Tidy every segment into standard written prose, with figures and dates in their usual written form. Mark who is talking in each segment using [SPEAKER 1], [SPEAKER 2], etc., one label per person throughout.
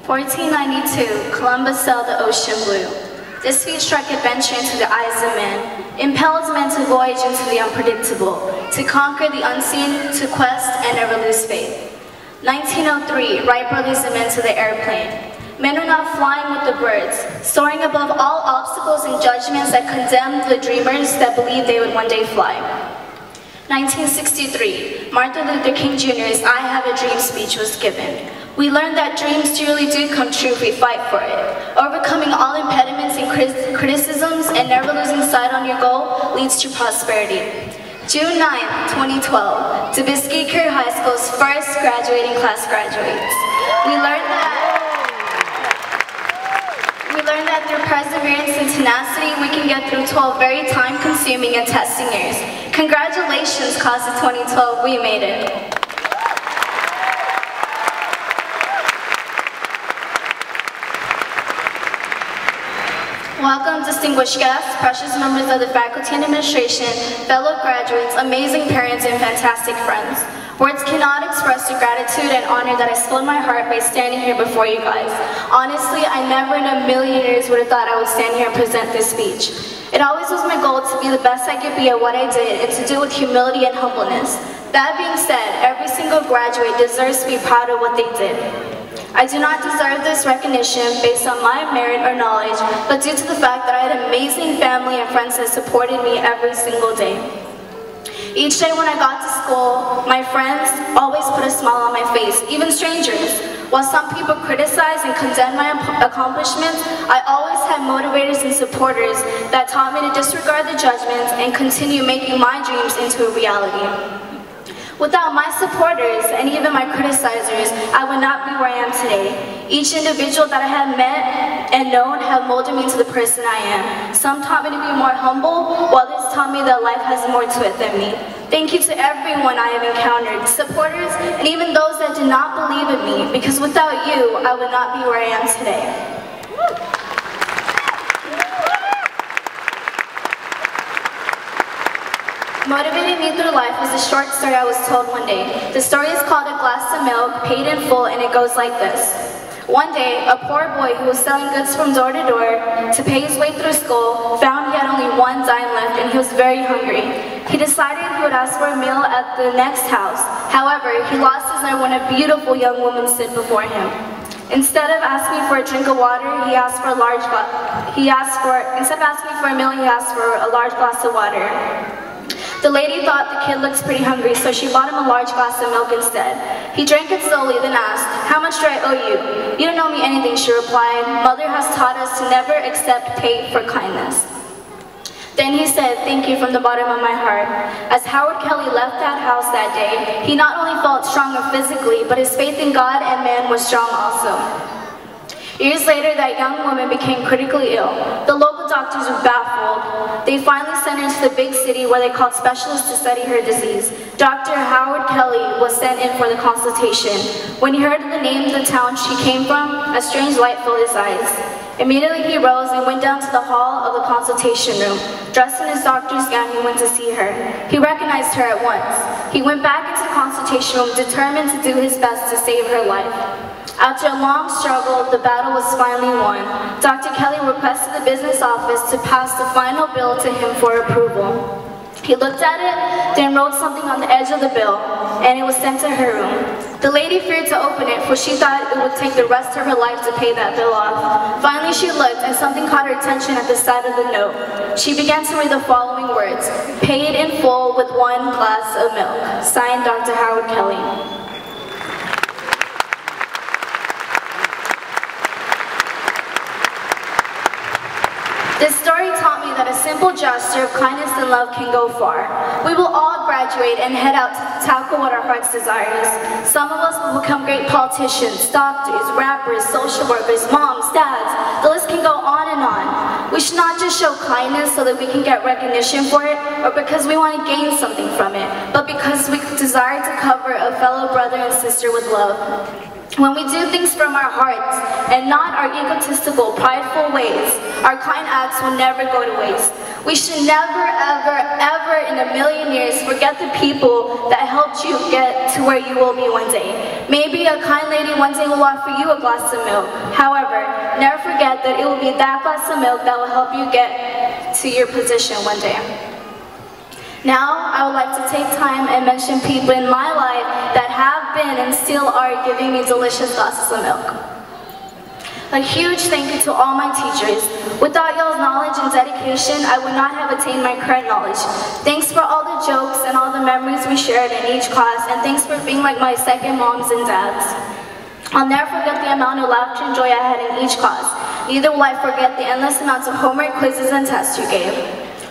[SPEAKER 1] 1492, Columbus sailed the ocean blue. This feat struck adventure into the eyes of men, impelled men to voyage into the unpredictable, to conquer the unseen, to quest and never lose faith. 1903, Wright brothers invented the airplane. Men are now flying with the birds, soaring above all obstacles and judgments that condemned the dreamers that believed they would one day fly. 1963, Martin Luther King Jr.'s I Have a Dream speech was given. We learned that dreams truly do come true if we fight for it. Overcoming all impediments and criticisms and never losing sight on your goal leads to prosperity. June 9, 2012, Dubiski Career High School's first graduating class graduates. We learned that through perseverance and tenacity, we can get through 12 very time-consuming and testing years. Congratulations, class of 2012, we made it. Welcome, distinguished guests, precious members of the faculty and administration, fellow graduates, amazing parents, and fantastic friends. Words cannot express the gratitude and honor that I feel in my heart by standing here before you guys. Honestly, I never in a million years would have thought I would stand here and present this speech. It always was my goal to be the best I could be at what I did and to do it with humility and humbleness. That being said, every single graduate deserves to be proud of what they did. I do not deserve this recognition based on my merit or knowledge, but due to the fact that I had an amazing family and friends that supported me every single day. Each day when I got to school, my friends always put a smile on my face, even strangers. While some people criticize and condemn my accomplishments, I always had motivators and supporters that taught me to disregard the judgments and continue making my dreams into a reality. Without my supporters and even my criticizers, I would not be where I am today. Each individual that I have met and known have molded me into the person I am. Some taught me to be more humble, while others taught me that life has more to it than me. Thank you to everyone I have encountered, supporters, and even those that did not believe in me, because without you, I would not be where I am today. Motivating me through life was a short story I was told one day. The story is called A Glass of Milk, Paid in Full, and it goes like this. One day, a poor boy who was selling goods from door to door to pay his way through school found he had only one dime left and he was very hungry. He decided he would ask for a meal at the next house. However, he lost his nerve when a beautiful young woman stood before him. Instead of asking for a drink of water, instead of asking for a meal, he asked for a large glass of water. The lady thought the kid looked pretty hungry, so she bought him a large glass of milk instead. He drank it slowly, then asked, "How much do I owe you?" "You don't owe me anything," she replied. "Mother has taught us to never accept pay for kindness." Then he said, "Thank you from the bottom of my heart." As Howard Kelly left that house that day, he not only felt stronger physically, but his faith in God and man was strong also. Years later, that young woman became critically ill. The local doctors were baffled. They finally sent her to the big city where they called specialists to study her disease. Dr. Howard Kelly was sent in for the consultation. When he heard the name of the town she came from, a strange light filled his eyes. Immediately he rose and went down to the hall of the consultation room. Dressed in his doctor's gown, he went to see her. He recognized her at once. He went back into the consultation room, determined to do his best to save her life. After a long struggle, the battle was finally won. Dr. Kelly requested the business office to pass the final bill to him for approval. He looked at it, then wrote something on the edge of the bill, and it was sent to her room. The lady feared to open it, for she thought it would take the rest of her life to pay that bill off. Finally, she looked, and something caught her attention at the side of the note. She began to read the following words: "Paid in full with 1 glass of milk." Signed, Dr. Howard Kelly. This story taught me that a simple gesture of kindness and love can go far. We will all graduate and head out to tackle what our hearts desires. Some of us will become great politicians, doctors, rappers, social workers, moms, dads. The list can go on and on. We should not just show kindness so that we can get recognition for it or because we want to gain something from it, but because we desire to cover a fellow brother and sister with love. When we do things from our hearts and not our egotistical, prideful ways, our kind acts will never go to waste. We should never, ever, ever in a million years forget the people that helped you get to where you will be one day. Maybe a kind lady one day will offer you a glass of milk. However, never forget that it will be that glass of milk that will help you get to your position one day. Now, I would like to take time and mention people in my life that have been and still are giving me delicious glasses of milk. A huge thank you to all my teachers. Without y'all's knowledge and dedication, I would not have attained my current knowledge. Thanks for all the jokes and all the memories we shared in each class, and thanks for being like my second moms and dads. I'll never forget the amount of laughter and joy I had in each class. Neither will I forget the endless amounts of homework, quizzes, and tests you gave.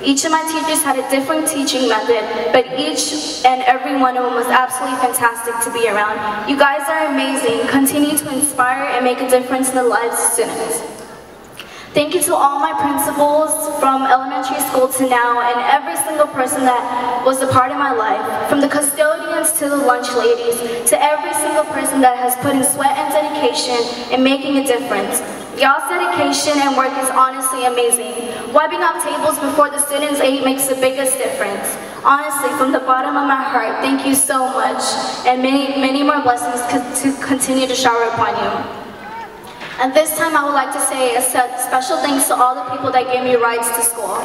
[SPEAKER 1] Each of my teachers had a different teaching method, but each and every one of them was absolutely fantastic to be around. You guys are amazing. Continue to inspire and make a difference in the lives of students. Thank you to all my principals from elementary school to now, and every single person that was a part of my life, from the custodians to the lunch ladies, to every single person that has put in sweat and dedication in making a difference. Y'all's dedication and work is honestly amazing. Wiping out tables before the students ate makes the biggest difference. Honestly, from the bottom of my heart, thank you so much, and many, many more blessings to continue to shower upon you. At this time, I would like to say a special thanks to all the people that gave me rides to school,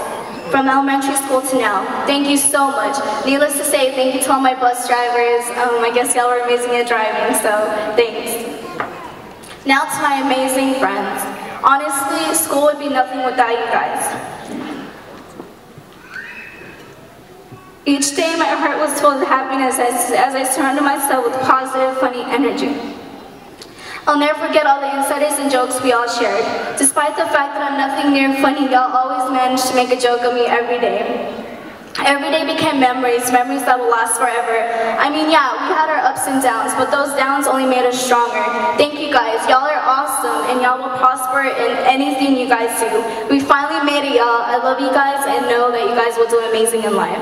[SPEAKER 1] from elementary school to now. Thank you so much. Needless to say, thank you to all my bus drivers. I guess y'all were amazing at driving, so thanks. Now to my amazing friends. Honestly, school would be nothing without you guys. Each day, my heart was full of happiness as I surrounded myself with positive, funny energy. I'll never forget all the insiders and jokes we all shared. Despite the fact that I'm nothing near funny, y'all always managed to make a joke of me every day. Every day became memories that will last forever. I mean, yeah, we had our ups and downs, but those downs only made us stronger. Thank you guys. Y'all are awesome, and y'all will prosper in anything you guys do. We finally made it, y'all. I love you guys and know that you guys will do amazing in life.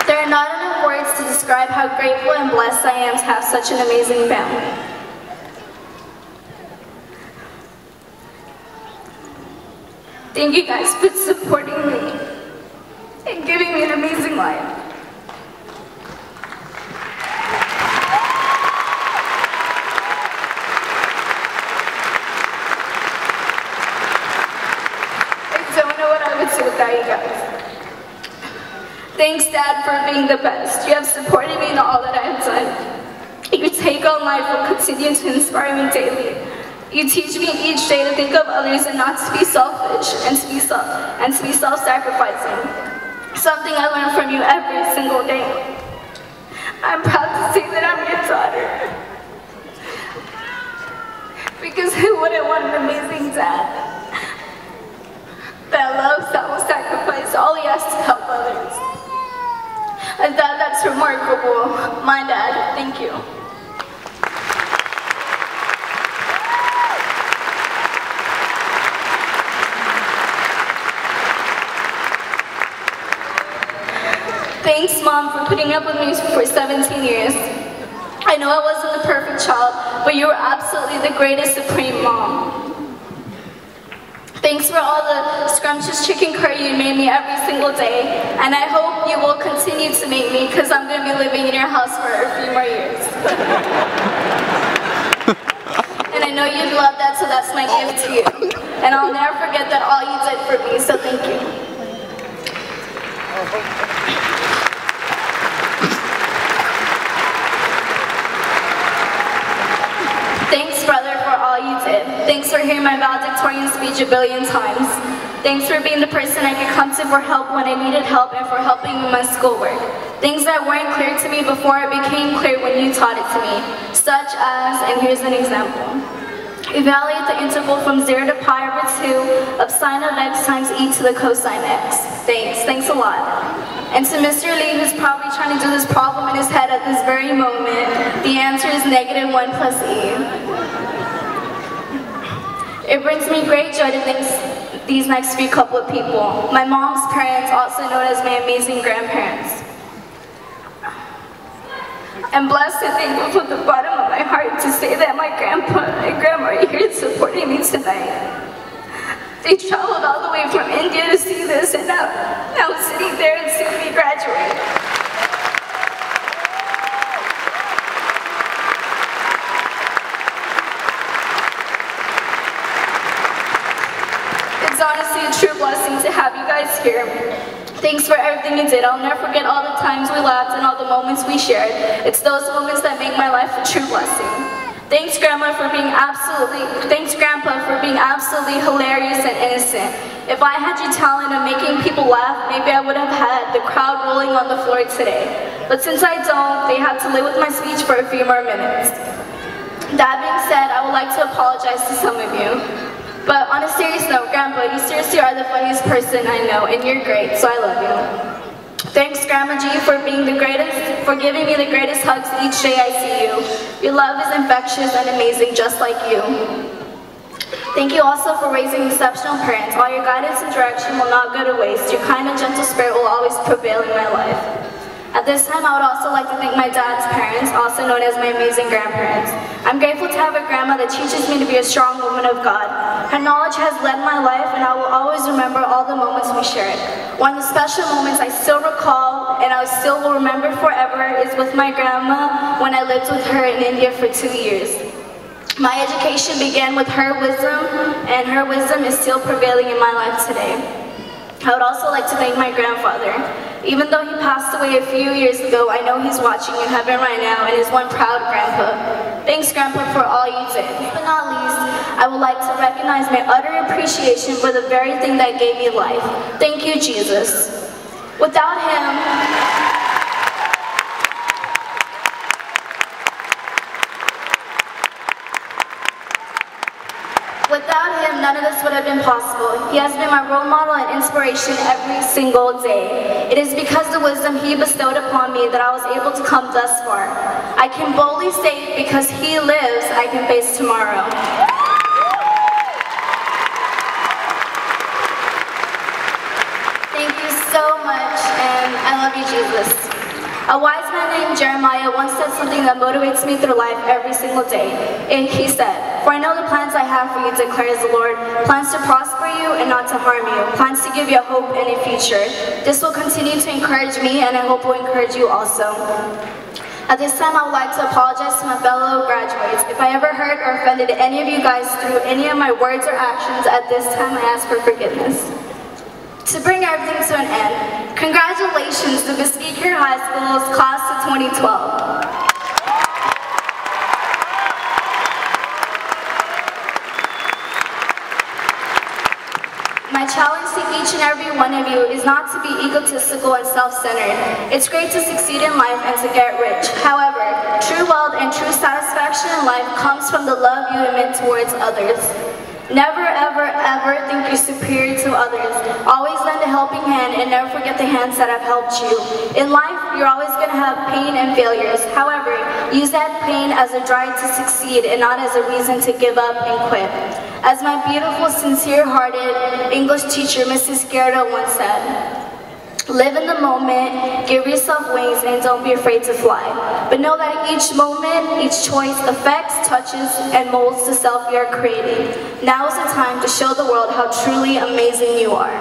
[SPEAKER 1] There are not enough words to describe how grateful and blessed I am to have such an amazing family. Thank you guys for supporting me and giving me an amazing life. I don't know what I would do without you guys. Thanks, Dad, for being the best. You have supported me in all that I have done. Your take on life will continue to inspire me daily. You teach me each day to think of others and not to be selfish and to be self-sacrificing. Something I learn from you every single day. I'm proud to say that I'm your daughter. Because who wouldn't want an amazing dad that loves, that will sacrifice all he has to help others? I thought that's remarkable. My dad, thank you. Thanks, Mom, for putting up with me for 17 years. I know I wasn't the perfect child, but you were absolutely the greatest supreme mom. Thanks for all the scrumptious chicken curry you made me every single day, and I hope you will continue to make me because I'm going to be living in your house for a few more years. And I know you'd love that, so that's my gift to you. And I'll never forget that all you did for me, so thank you. Thanks, brother, for all you did. Thanks for hearing my valedictorian speech a billion times. Thanks for being the person I could come to for help when I needed help and for helping with my schoolwork. Things that weren't clear to me before it became clear when you taught it to me. Such as, and here's an example. Evaluate the integral from 0 to pi over 2 of sine of x times e to the cosine x. Thanks a lot. And to Mr. Lee, who's probably trying to do this problem in his head at this very moment, the answer is -1 plus e. It brings me great joy to thank these next few couple of people. My mom's parents, also known as my amazing grandparents. I'm blessed and thankful from the bottom of my heart to say that my grandpa and grandma are here supporting me tonight. They traveled all the way from India to see this, and now I'm sitting there and seeing me graduate. It's honestly a true blessing to have you guys here. Thanks for everything you did. I'll never forget all the times we laughed and all the moments we shared. It's those moments that make my life a true blessing. Thanks, Grandpa, for being absolutely hilarious and innocent. If I had your talent of making people laugh, maybe I would have had the crowd rolling on the floor today. But since I don't, they have to live with my speech for a few more minutes. That being said, I would like to apologize to some of you. But on a serious note, Grandpa, you seriously are the funniest person I know, and you're great, so I love you. Thanks, Grandma G, for giving me the greatest hugs each day I see you. Your love is infectious and amazing, just like you. Thank you also for raising exceptional parents. All your guidance and direction will not go to waste. Your kind and gentle spirit will always prevail in my life. At this time, I would also like to thank my dad's parents, also known as my amazing grandparents. I'm grateful to have a grandma that teaches me to be a strong woman of God. Her knowledge has led my life, and I will always remember all the moments we shared. One of the special moments I still recall, and I still will remember forever, is with my grandma when I lived with her in India for 2 years. My education began with her wisdom, and her wisdom is still prevailing in my life today. I would also like to thank my grandfather. Even though he passed away a few years ago, I know he's watching in heaven right now and is one proud grandpa. Thanks, Grandpa, for all you did. But not least, I would like to recognize my utter appreciation for the very thing that gave me life. Thank you, Jesus. Without him, none of this would have been possible. He has been my role model and inspiration every single day. It is because of the wisdom he bestowed upon me that I was able to come thus far. I can boldly say, because he lives, I can face tomorrow. Thank you so much, and I love you, Jesus. A wise man named Jeremiah once said something that motivates me through life every single day. And he said, "For I know the plans I have for you, declares the Lord, plans to prosper you and not to harm you, plans to give you a hope and a future." This will continue to encourage me, and I hope will encourage you also. At this time, I would like to apologize to my fellow graduates. If I ever hurt or offended any of you guys through any of my words or actions, at this time I ask for forgiveness. To bring everything to an end, congratulations to Dubiski Career High School's class of 2012. My challenge to each and every one of you is not to be egotistical and self-centered. It's great to succeed in life and to get rich. However, true wealth and true satisfaction in life comes from the love you emit towards others. Never, ever, ever think you're superior to others. Always lend a helping hand and never forget the hands that have helped you. In life, you're always going to have pain and failures. However, use that pain as a drive to succeed and not as a reason to give up and quit. As my beautiful, sincere-hearted English teacher, Mrs. Gerda, once said, "Live in the moment, give yourself wings, and don't be afraid to fly. But know that each moment, each choice affects, touches, and molds the self you are creating. Now is the time to show the world how truly amazing you are."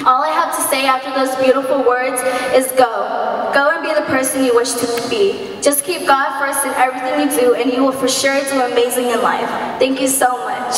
[SPEAKER 1] All I have to say after those beautiful words is go. Go and be the person you wish to be. Just keep God first in everything you do, and you will for sure do amazing in life. Thank you so much.